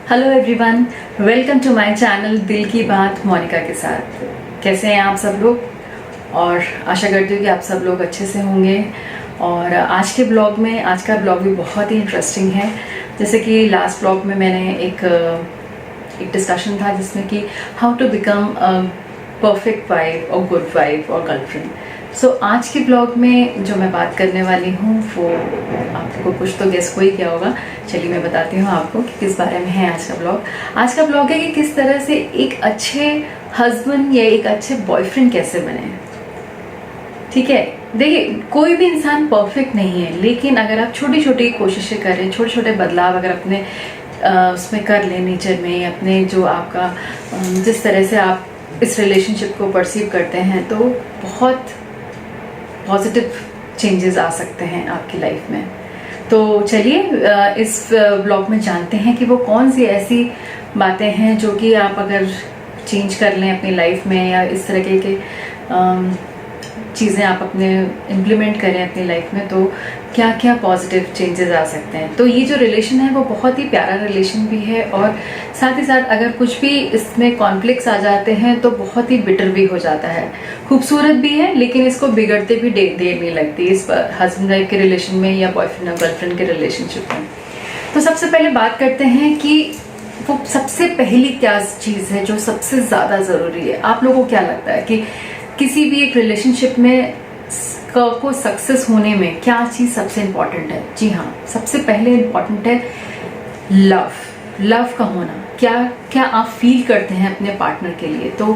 Hello everyone, welcome to my channel दिल की बात मोनिका के साथ। कैसे हैं आप सब लोग? और आशा करती हूँ कि आप सब लोग अच्छे से होंगे। और आज का ब्लॉग भी बहुत ही इंटरेस्टिंग है। जैसे कि लास्ट ब्लॉग में मैंने एक डिस्कशन था जिसमें कि how to become a perfect wife और गुड वाइफ और गर्लफ्रेंड। सो आज के ब्लॉग में जो मैं बात करने वाली हूँ वो आपको कुछ तो गेस हो ही गया होगा। चलिए मैं बताती हूँ आपको कि किस बारे में है आज का ब्लॉग। आज का ब्लॉग है कि किस तरह से एक अच्छे हस्बैंड या एक अच्छे बॉयफ्रेंड कैसे बने। ठीक है, देखिए कोई भी इंसान परफेक्ट नहीं है, लेकिन अगर आप छोटी छोटी कोशिशें करें, छोटे छोटे बदलाव अगर अपने उसमें कर लें, नेचर में अपने जो आपका जिस तरह से आप इस रिलेशनशिप को परसीव करते हैं, तो बहुत पॉजिटिव चेंजेस आ सकते हैं आपकी लाइफ में। तो चलिए इस ब्लॉग में जानते हैं कि वो कौन सी ऐसी बातें हैं जो कि आप अगर चेंज कर लें अपनी लाइफ में, या इस तरह के चीज़ें आप अपने इम्प्लीमेंट करें अपनी लाइफ में, तो क्या क्या पॉजिटिव चेंजेस आ सकते हैं। तो ये जो रिलेशन है वो बहुत ही प्यारा रिलेशन भी है, और साथ ही साथ अगर कुछ भी इसमें कॉन्फ्लिक्ट्स आ जाते हैं तो बहुत ही बिटर भी हो जाता है। खूबसूरत भी है, लेकिन इसको बिगड़ते भी देर नहीं लगती इस हस्बैंड वाइफ के रिलेशन में या बॉयफ्रेंड और गर्लफ्रेंड के रिलेशनशिप में। तो सबसे पहले बात करते हैं कि वो सबसे पहली क्या चीज़ है जो सबसे ज़्यादा ज़रूरी है। आप लोगों को क्या लगता है कि किसी भी एक रिलेशनशिप में को सक्सेस होने में क्या चीज़ सबसे इम्पॉर्टेंट है? जी हाँ, सबसे पहले इम्पॉर्टेंट है लव का होना। क्या क्या आप फील करते हैं अपने पार्टनर के लिए। तो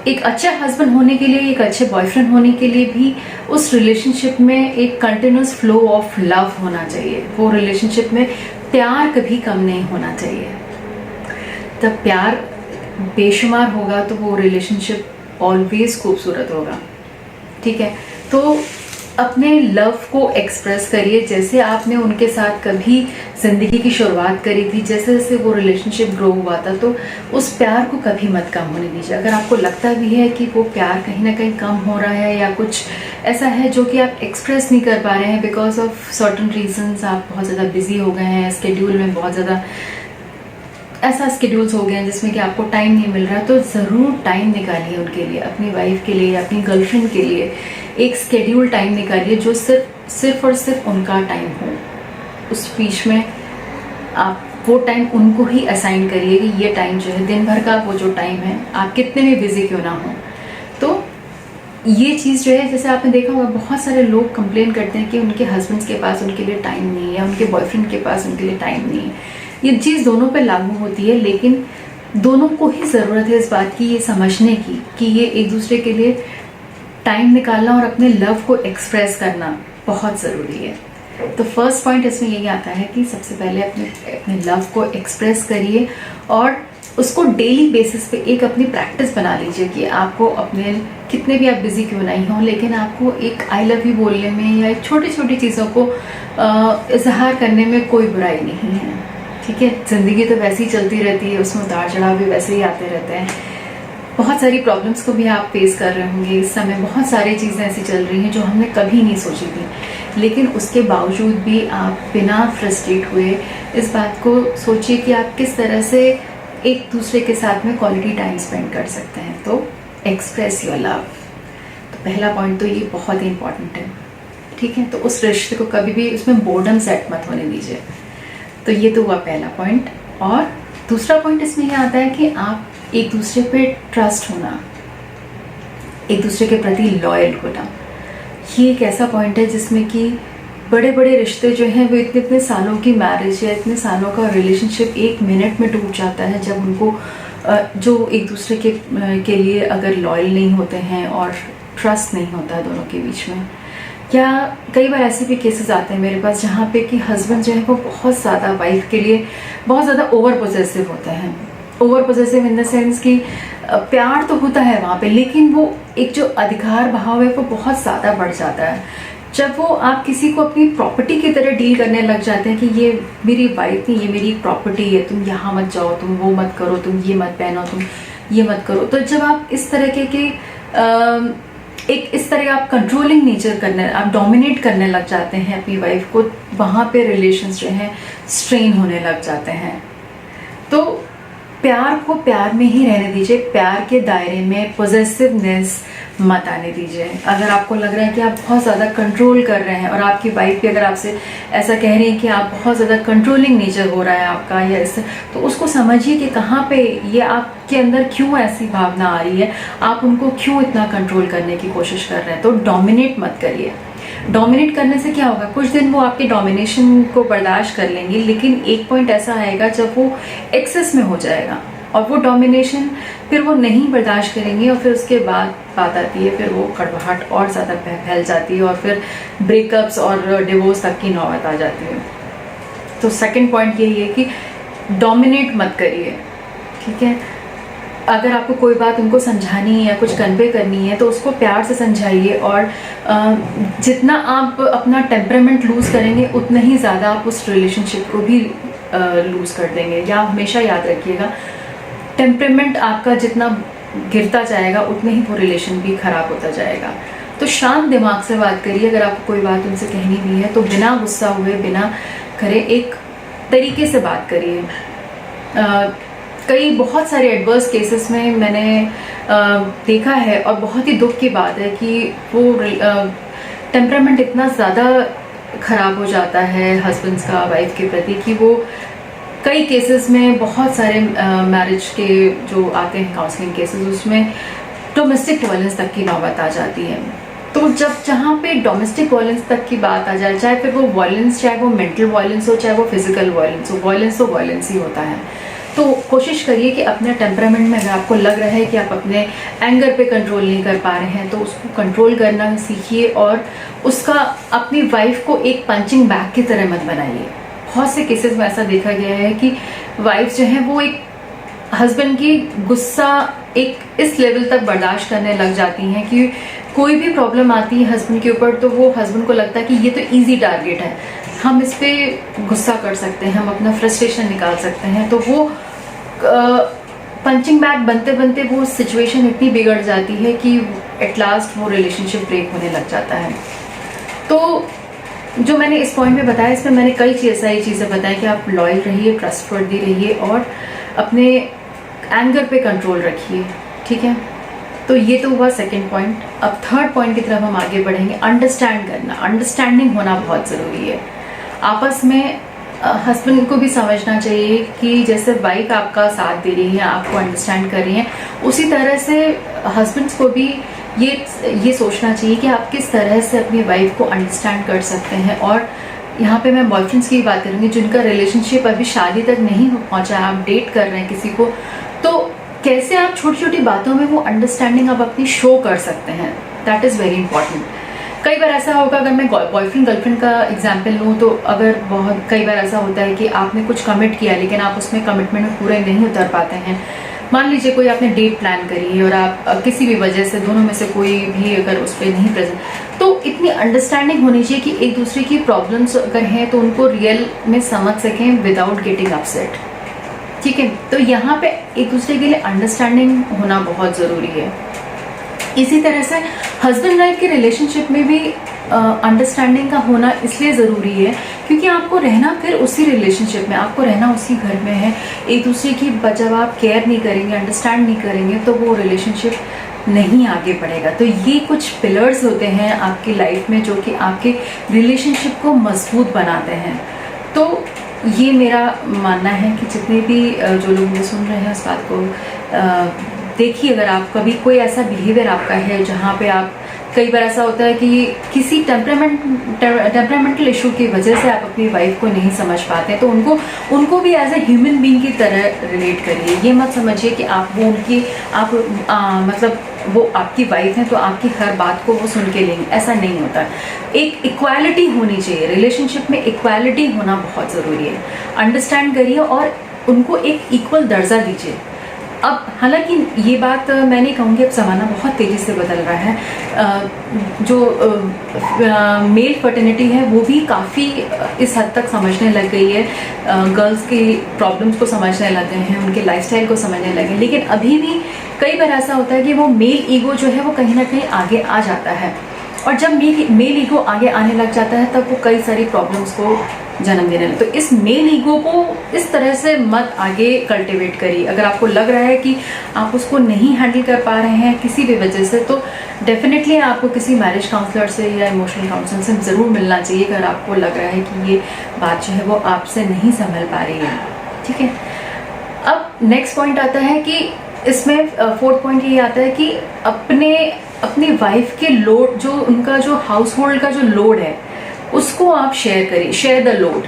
एक अच्छे हस्बैंड होने के लिए, एक अच्छे बॉयफ्रेंड होने के लिए भी उस रिलेशनशिप में एक कंटिन्यूस फ्लो ऑफ लव होना चाहिए। वो रिलेशनशिप में प्यार कभी कम नहीं होना चाहिए। तब प्यार बेशुमार होगा तो वो रिलेशनशिप ऑलवेज खूबसूरत होगा। ठीक है, तो अपने लव को एक्सप्रेस करिए जैसे आपने उनके साथ कभी जिंदगी की शुरुआत करी थी। जैसे जैसे वो रिलेशनशिप ग्रो हुआ था, तो उस प्यार को कभी मत कम होने दीजिए। अगर आपको लगता भी है कि वो प्यार कहीं ना कहीं कम हो रहा है, या कुछ ऐसा है जो कि आप एक्सप्रेस नहीं कर पा रहे हैं बिकॉज ऑफ सर्टन रीजंस, आप बहुत ज़्यादा बिजी हो गए हैं, स्केड्यूल में बहुत ज़्यादा ऐसा स्केड्यूल्स हो गए हैं जिसमें कि आपको टाइम नहीं मिल रहा, तो ज़रूर टाइम निकालिए उनके लिए, अपनी वाइफ के लिए, अपनी गर्लफ्रेंड के लिए एक स्केड्यूल टाइम निकालिए जो सिर्फ और सिर्फ उनका टाइम हो। उस बीच में आप वो टाइम उनको ही असाइन करिए कि ये टाइम जो है दिन भर का, वो जो टाइम है, आप कितने भी बिजी क्यों ना हो। तो ये चीज़ जो है, जैसे आपने देखा होगा बहुत सारे लोग कंप्लेन करते हैं कि उनके हस्बैंड्स के पास उनके लिए टाइम नहीं है, या उनके बॉयफ्रेंड के पास उनके लिए टाइम नहीं है। ये चीज़ दोनों पे लागू होती है, लेकिन दोनों को ही ज़रूरत है इस बात की, ये समझने की कि ये एक दूसरे के लिए टाइम निकालना और अपने लव को एक्सप्रेस करना बहुत ज़रूरी है। तो फर्स्ट पॉइंट इसमें यही आता है कि सबसे पहले अपने लव को एक्सप्रेस करिए, और उसको डेली बेसिस पे एक अपनी प्रैक्टिस बना लीजिए कि आपको अपने कितने भी आप बिजी क्यों नहीं हो, लेकिन आपको एक आई लव यू बोलने में या एक छोटी छोटी चीज़ों को इजहार करने में कोई बुराई नहीं है। ठीक है, ज़िंदगी तो वैसे ही चलती रहती है, उसमें उतार चढ़ाव भी वैसे ही आते रहते हैं। बहुत सारी प्रॉब्लम्स को भी आप फेस कर रहे होंगे इस समय, बहुत सारी चीज़ें ऐसी चल रही हैं जो हमने कभी नहीं सोची थी, लेकिन उसके बावजूद भी आप बिना फ्रस्ट्रेट हुए इस बात को सोचिए कि आप किस तरह से एक दूसरे के साथ में क्वालिटी टाइम स्पेंड कर सकते हैं। तो एक्सप्रेस योर लव, तो पहला पॉइंट तो ये बहुत ही इंपॉर्टेंट है। ठीक है, तो उस रिश्ते को कभी भी उसमें बोर्डम सेट मत होने दीजिए। तो ये तो हुआ पहला पॉइंट। और दूसरा पॉइंट इसमें यह आता है कि आप एक दूसरे पे ट्रस्ट होना, एक दूसरे के प्रति लॉयल होना। ये एक ऐसा पॉइंट है जिसमें कि बड़े बड़े रिश्ते जो हैं वो इतने इतने सालों की मैरिज या इतने सालों का रिलेशनशिप एक मिनट में टूट जाता है, जब उनको जो एक दूसरे के लिए अगर लॉयल नहीं होते हैं और ट्रस्ट नहीं होता है दोनों के बीच में। या कई बार ऐसे भी केसेस आते हैं मेरे पास जहाँ पे कि हस्बैंड जो है वो बहुत ज़्यादा वाइफ के लिए बहुत ज़्यादा ओवर पोजेसिव होते हैं। Over possessive in the sense कि प्यार तो होता है वहाँ पे, लेकिन वो एक जो अधिकार भाव है वो बहुत ज़्यादा बढ़ जाता है। जब वो आप किसी को अपनी प्रॉपर्टी की तरह डील करने लग जाते हैं कि ये मेरी वाइफ नहीं, ये मेरी प्रॉपर्टी है, तुम यहाँ मत जाओ, तुम वो मत करो, तुम ये मत पहनो, तुम ये मत करो। तो जब आप इस तरह के इस तरह आप कंट्रोलिंग नेचर करने, आप डोमिनेट करने लग जाते हैं अपनी वाइफ को, वहाँ पे रिलेशंस जो हैं स्ट्रेन होने लग जाते हैं। तो प्यार को प्यार में ही रहने दीजिए, प्यार के दायरे में पॉजेसिवनेस मत आने दीजिए। अगर आपको लग रहा है कि आप बहुत ज़्यादा कंट्रोल कर रहे हैं और आपकी वाइफ भी अगर आपसे ऐसा कह रही है कि आप बहुत ज़्यादा कंट्रोलिंग नेचर हो रहा है आपका या इससे, तो उसको समझिए कि कहाँ पे ये आपके अंदर क्यों ऐसी भावना आ रही है, आप उनको क्यों इतना कंट्रोल करने की कोशिश कर रहे हैं। तो डोमिनेट मत करिए। डोमिनेट करने से क्या होगा, कुछ दिन वो आपके डोमिनेशन को बर्दाश्त कर लेंगी, लेकिन एक पॉइंट ऐसा आएगा जब वो एक्सेस में हो जाएगा और वो डोमिनेशन फिर वो नहीं बर्दाश्त करेंगी और फिर उसके बाद बात आती है, फिर वो कड़वाहट और ज़्यादा फैल जाती है और फिर ब्रेकअप्स और डिवोर्स तक की नौबत आ जाती है। तो सेकंड पॉइंट यही है कि डोमिनेट मत करिए, ठीक है। अगर आपको कोई बात उनको समझानी है या कुछ कन्वे करनी है तो उसको प्यार से समझाइए, और जितना आप अपना टेम्परामेंट लूज़ करेंगे उतना ही ज़्यादा आप उस रिलेशनशिप को भी लूज़ कर देंगे। या हमेशा याद रखिएगा, टेम्परामेंट आपका जितना गिरता जाएगा उतने ही वो रिलेशन भी ख़राब होता जाएगा। तो शांत दिमाग से बात करिए। अगर आपको कोई बात उनसे कहनी भी है तो बिना गुस्सा हुए, बिना करे, एक तरीके से बात करिए। कई बहुत सारे एडवर्स केसेस में मैंने देखा है और बहुत ही दुख की बात है कि वो टेम्परामेंट इतना ज़्यादा ख़राब हो जाता है हस्बैंड्स का वाइफ के प्रति कि वो कई केसेस में, बहुत सारे मैरिज के जो आते हैं काउंसलिंग केसेस, उसमें डोमेस्टिक वायलेंस तक की नौबत आ जाती है। तो जब जहाँ पे डोमेस्टिक वायलेंस तक की बात आ जाए, चाहे फिर वो वायलेंस, चाहे वो मेंटल वायलेंस हो, चाहे वो फिजिकल वायलेंस हो, वायलेंस तो वायलेंस ही होता है। तो कोशिश करिए कि अपने टेम्परामेंट में अगर आपको लग रहा है कि आप अपने एंगर पे कंट्रोल नहीं कर पा रहे हैं तो उसको कंट्रोल करना सीखिए, और उसका अपनी वाइफ को एक पंचिंग बैग की तरह मत बनाइए। बहुत से केसेस में ऐसा देखा गया है कि वाइफ जो है वो एक हस्बैंड की गुस्सा एक इस लेवल तक बर्दाश्त करने लग जाती हैं कि कोई भी प्रॉब्लम आती है हस्बैंड के ऊपर तो वो हस्बैंड को लगता है कि ये तो इजी टारगेट है, हम इस पे गुस्सा कर सकते हैं, हम अपना फ्रस्ट्रेशन निकाल सकते हैं। तो वो पंचिंग बैग बनते बनते वो सिचुएशन इतनी बिगड़ जाती है कि एट लास्ट वो रिलेशनशिप ब्रेक होने लग जाता है। तो जो मैंने इस पॉइंट में बताया, इसमें मैंने कई सारी चीज़ें बताई कि आप लॉयल रहिए, ट्रस्टवर्दी रहिए और अपने एंगर पे कंट्रोल रखिए, ठीक है। तो ये तो हुआ सेकंड पॉइंट। अब थर्ड पॉइंट की तरफ हम आगे बढ़ेंगे। अंडरस्टैंड करना, अंडरस्टैंडिंग होना बहुत ज़रूरी है। आपस में हस्बैंड को भी समझना चाहिए कि जैसे वाइफ आपका साथ दे रही है, आपको अंडरस्टैंड कर रही हैं, उसी तरह से हस्बैंड्स को भी ये सोचना चाहिए कि आप किस तरह से अपनी वाइफ को अंडरस्टैंड कर सकते हैं। और यहाँ पे मैं बॉयफ्रेंड्स की बात करूँगी जिनका रिलेशनशिप अभी शादी तक नहीं पहुँचा, आप डेट कर रहे हैं किसी को, तो कैसे आप छोटी छोटी बातों में वो अंडरस्टैंडिंग आप अपनी शो कर सकते हैं, दैट इज़ वेरी इंपॉर्टेंट। कई बार ऐसा होगा, अगर मैं बॉयफ्रेंड गर्लफ्रेंड का एग्जांपल लूँ तो अगर बहुत कई बार ऐसा होता है कि आपने कुछ कमिट किया लेकिन आप उसमें कमिटमेंट में पूरे नहीं उतर पाते हैं। मान लीजिए कोई आपने डेट प्लान करी है और आप किसी भी वजह से दोनों में से कोई भी अगर उस पर नहीं प्रेजेंट, तो इतनी अंडरस्टैंडिंग होनी चाहिए कि एक दूसरे की प्रॉब्लम्स अगर हैं तो उनको रियल में समझ सकें विदाउट गेटिंग अपसेट, ठीक है। तो यहाँ पे एक दूसरे के लिए अंडरस्टैंडिंग होना बहुत ज़रूरी है। इसी तरह से हस्बैंड वाइफ के रिलेशनशिप में भी अंडरस्टैंडिंग का होना इसलिए ज़रूरी है क्योंकि आपको रहना फिर उसी रिलेशनशिप में, आपको रहना उसी घर में है। एक दूसरे की जब आप केयर नहीं करेंगे, अंडरस्टैंड नहीं करेंगे तो वो रिलेशनशिप नहीं आगे बढ़ेगा। तो ये कुछ पिलर्स होते हैं आपकी लाइफ में जो कि आपके रिलेशनशिप को मजबूत बनाते हैं। तो ये मेरा मानना है कि जितने भी जो लोग मुझे सुन रहे हैं उस बात को देखिए। अगर आप कभी कोई ऐसा बिहेवियर आपका है जहाँ पे आप, कई बार ऐसा होता है कि किसी टेम्परामेंटल इशू की वजह से आप अपनी वाइफ को नहीं समझ पाते, तो उनको भी एज ए ह्यूमन बीइंग की तरह रिलेट करिए। ये मत समझिए कि आप वो उनकी मतलब वो आपकी वाइफ है तो आपकी हर बात को वो सुन के लेंगे, ऐसा नहीं होता। एक इक्वालिटी होनी चाहिए रिलेशनशिप में, इक्वालिटी होना बहुत ज़रूरी है। अंडरस्टैंड करिए और उनको एक इक्वल दर्जा दीजिए। अब हालांकि ये बात मैं नहीं कहूँगी, अब ज़माना बहुत तेज़ी से बदल रहा है, जो मेल फर्टिलिटी है वो भी काफ़ी इस हद तक समझने लग गई है, गर्ल्स की प्रॉब्लम्स को समझने लग गए हैं, उनके लाइफस्टाइल को समझने लगे। लेकिन अभी भी कई बार ऐसा होता है कि वो मेल ईगो जो है वो कहीं ना कहीं आगे आ जाता है, और जब मेल ईगो आगे आने लग जाता है तब वो कई सारी प्रॉब्लम्स को जन्म देने लगे। तो इस मेल ईगो को इस तरह से मत आगे कल्टिवेट करिए। अगर आपको लग रहा है कि आप उसको नहीं हैंडल कर पा रहे हैं किसी भी वजह से, तो डेफिनेटली आपको किसी मैरिज काउंसलर से या इमोशनल काउंसलर से ज़रूर मिलना चाहिए अगर आपको लग रहा है कि ये बात जो है वो आपसे नहीं संभल पा रही है। ठीक है, अब नेक्स्ट पॉइंट आता है कि इसमें फोर्थ पॉइंट ये आता है कि अपनी वाइफ के लोड, जो उनका जो हाउस होल्ड का जो लोड है उसको आप शेयर करिए, शेयर द लोड।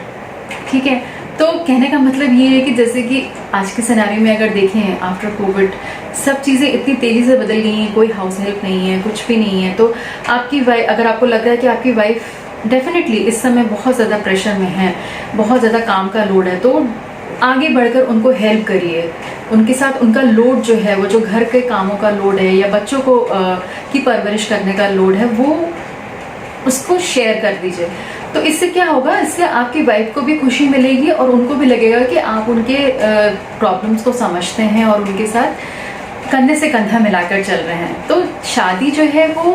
ठीक है, तो कहने का मतलब ये है कि जैसे कि आज के सिनेरियो में अगर देखें आफ्टर कोविड सब चीज़ें इतनी तेज़ी से बदल गई हैं, कोई हाउस हेल्प नहीं है, कुछ भी नहीं है, तो आपकी वाइफ, अगर आपको लग रहा है कि आपकी वाइफ डेफिनेटली इस समय बहुत ज़्यादा प्रेशर में है, बहुत ज़्यादा काम का लोड है, तो आगे बढ़कर उनको हेल्प करिए। उनके साथ उनका लोड जो है, वो जो घर के कामों का लोड है या बच्चों को की परवरिश करने का लोड है, वो उसको शेयर कर दीजिए। तो इससे क्या होगा, इससे आपकी वाइफ को भी खुशी मिलेगी और उनको भी लगेगा कि आप उनके प्रॉब्लम्स को समझते हैं और उनके साथ कंधे से कंधा मिलाकर चल रहे हैं। तो शादी जो है वो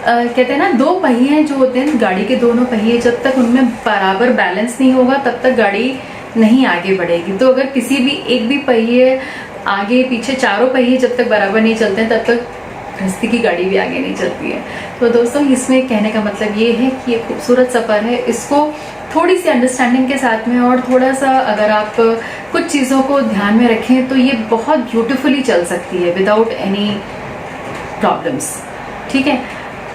कहते हैं ना, दो पहिए जो होते हैं गाड़ी के, दोनों पहिए जब तक उनमें बराबर बैलेंस नहीं होगा तब तक गाड़ी नहीं आगे बढ़ेगी। तो अगर किसी भी एक भी पहिए आगे पीछे, चारों पहिए जब तक बराबर नहीं चलते हैं तब तक गृहस्थी की गाड़ी भी आगे नहीं चलती है। तो दोस्तों, इसमें कहने का मतलब ये है कि ये खूबसूरत सफ़र है, इसको थोड़ी सी अंडरस्टैंडिंग के साथ में और थोड़ा सा अगर आप कुछ चीज़ों को ध्यान में रखें तो ये बहुत ब्यूटीफुली चल सकती है विदाउट एनी प्रॉब्लम्स। ठीक है,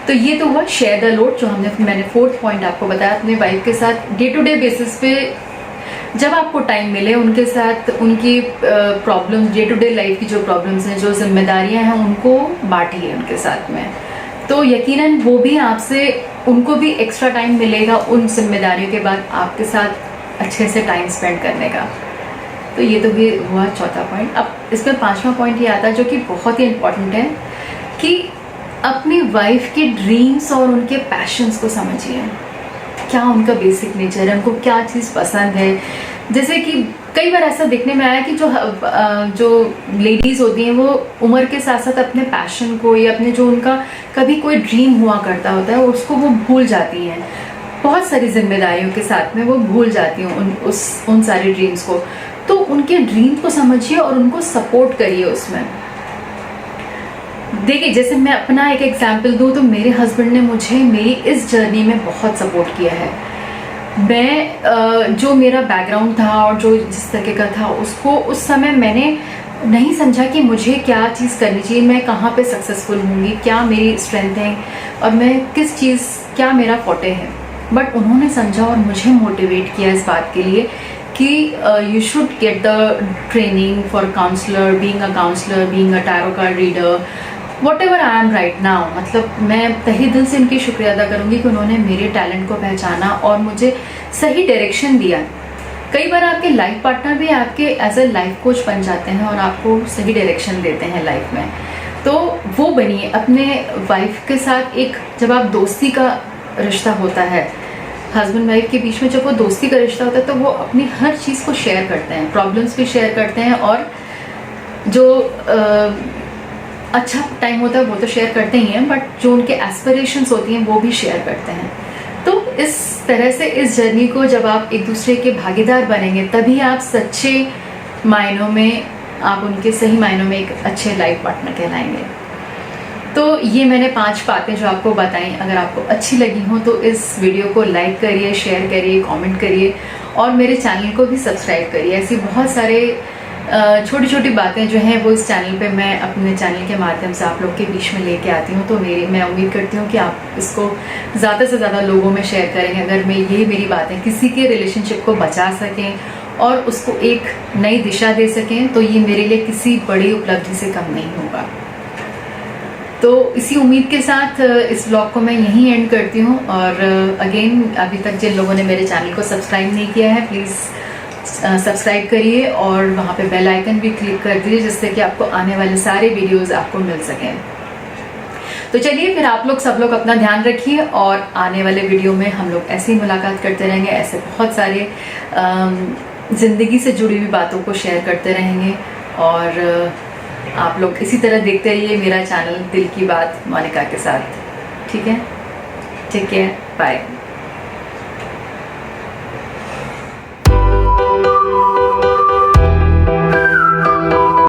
तो ये तो हुआ शेयर द लोड, जो मैंने फोर्थ पॉइंट आपको बताया। अपने वाइफ के साथ डे टू डे बेसिस पे जब आपको टाइम मिले उनके साथ उनकी problem, day to day life की जो प्रॉब्लम्स हैं, जो जिम्मेदारियां हैं, उनको बांटिए उनके साथ में। तो यकीनन वो भी आपसे, उनको भी एक्स्ट्रा टाइम मिलेगा उन जिम्मेदारियों के बाद आपके साथ अच्छे से टाइम स्पेंड करने का। तो ये तो भी हुआ चौथा पॉइंट। अब इसमें पांचवा पॉइंट ये आता है जो कि बहुत ही इम्पोर्टेंट है कि अपनी वाइफ के ड्रीम्स और उनके पैशंस को समझिए। क्या उनका बेसिक नेचर है, उनको क्या चीज़ पसंद है। जैसे कि कई बार ऐसा देखने में आया कि जो लेडीज़ होती हैं वो उम्र के साथ साथ अपने पैशन को या अपने जो उनका कभी कोई ड्रीम हुआ करता होता है उसको वो भूल जाती हैं। बहुत सारी जिम्मेदारियों के साथ में वो भूल जाती हैं उन सारे ड्रीम्स को। तो उनके ड्रीम को समझिए और उनको सपोर्ट करिए उसमें। देखिए, जैसे मैं अपना एक एग्जाम्पल दूँ तो मेरे हस्बैंड ने मुझे मेरी इस जर्नी में बहुत सपोर्ट किया है। मैं जो मेरा बैकग्राउंड था और जो जिस तरीके का था उसको उस समय मैंने नहीं समझा कि मुझे क्या चीज़ करनी चाहिए, मैं कहाँ पे सक्सेसफुल होंगी, क्या मेरी स्ट्रेंथ है और मैं किस चीज़, क्या मेरा फोटे है। बट उन्होंने समझा और मुझे मोटिवेट किया इस बात के लिए कि you should get the training for counsellor, being a counsellor, being a tarot card reader, whatever I am right now. मतलब मैं तहे दिल से उनकी शुक्रिया अदा करूँगी कि उन्होंने मेरे टैलेंट को पहचाना और मुझे सही डायरेक्शन दिया। कई बार आपके लाइफ पार्टनर भी आपके एज ए लाइफ कोच बन जाते हैं और आपको सही डायरेक्शन देते हैं लाइफ में। तो वो बनिए अपने वाइफ के साथ। एक जब आप दोस्ती का रिश्ता होता है हस्बैंड वाइफ के बीच में, जब वो दोस्ती का रिश्ता होता है तो वो अपनी हर चीज़ को शेयर करते हैं, प्रॉब्लम्स भी शेयर करते हैं और जो अच्छा टाइम होता है वो तो शेयर करते ही हैं, बट जो उनके एस्पिरेशंस होती हैं वो भी शेयर करते हैं। तो इस तरह से इस जर्नी को जब आप एक दूसरे के भागीदार बनेंगे तभी आप सच्चे मायनों में, आप उनके सही मायनों में एक अच्छे लाइफ पार्टनर कहलाएंगे। तो ये मैंने 5 बातें जो आपको बताई, अगर आपको अच्छी लगी हो तो इस वीडियो को लाइक करिए, शेयर करिए, कमेंट करिए और मेरे चैनल को भी सब्सक्राइब करिए। ऐसी बहुत सारे छोटी छोटी बातें जो हैं वो इस चैनल पे मैं अपने चैनल के माध्यम से आप लोग के बीच में लेके आती हूँ। तो मैं उम्मीद करती हूँ कि आप इसको ज़्यादा से ज़्यादा लोगों में शेयर करेंगे। अगर मैं ये मेरी बातें किसी के रिलेशनशिप को बचा सकें और उसको एक नई दिशा दे सकें तो ये मेरे लिए किसी बड़ी उपलब्धि से कम नहीं होगा। तो इसी उम्मीद के साथ इस ब्लॉग को मैं यहीं एंड करती हूँ। और अगेन, अभी तक जिन लोगों ने मेरे चैनल को सब्सक्राइब नहीं किया है प्लीज़ सब्सक्राइब करिए और वहाँ पे बेल आइकन भी क्लिक कर दीजिए जिससे कि आपको आने वाले सारे वीडियोस आपको मिल सकें। तो चलिए फिर आप लोग सब लोग अपना ध्यान रखिए और आने वाले वीडियो में हम लोग ऐसे ही मुलाकात करते रहेंगे, ऐसे बहुत सारे ज़िंदगी से जुड़ी हुई बातों को शेयर करते रहेंगे। और आप लोग इसी तरह देखते रहिए मेरा चैनल दिल की बात मोनिका के साथ। ठीक है, टेक केयर, बाय।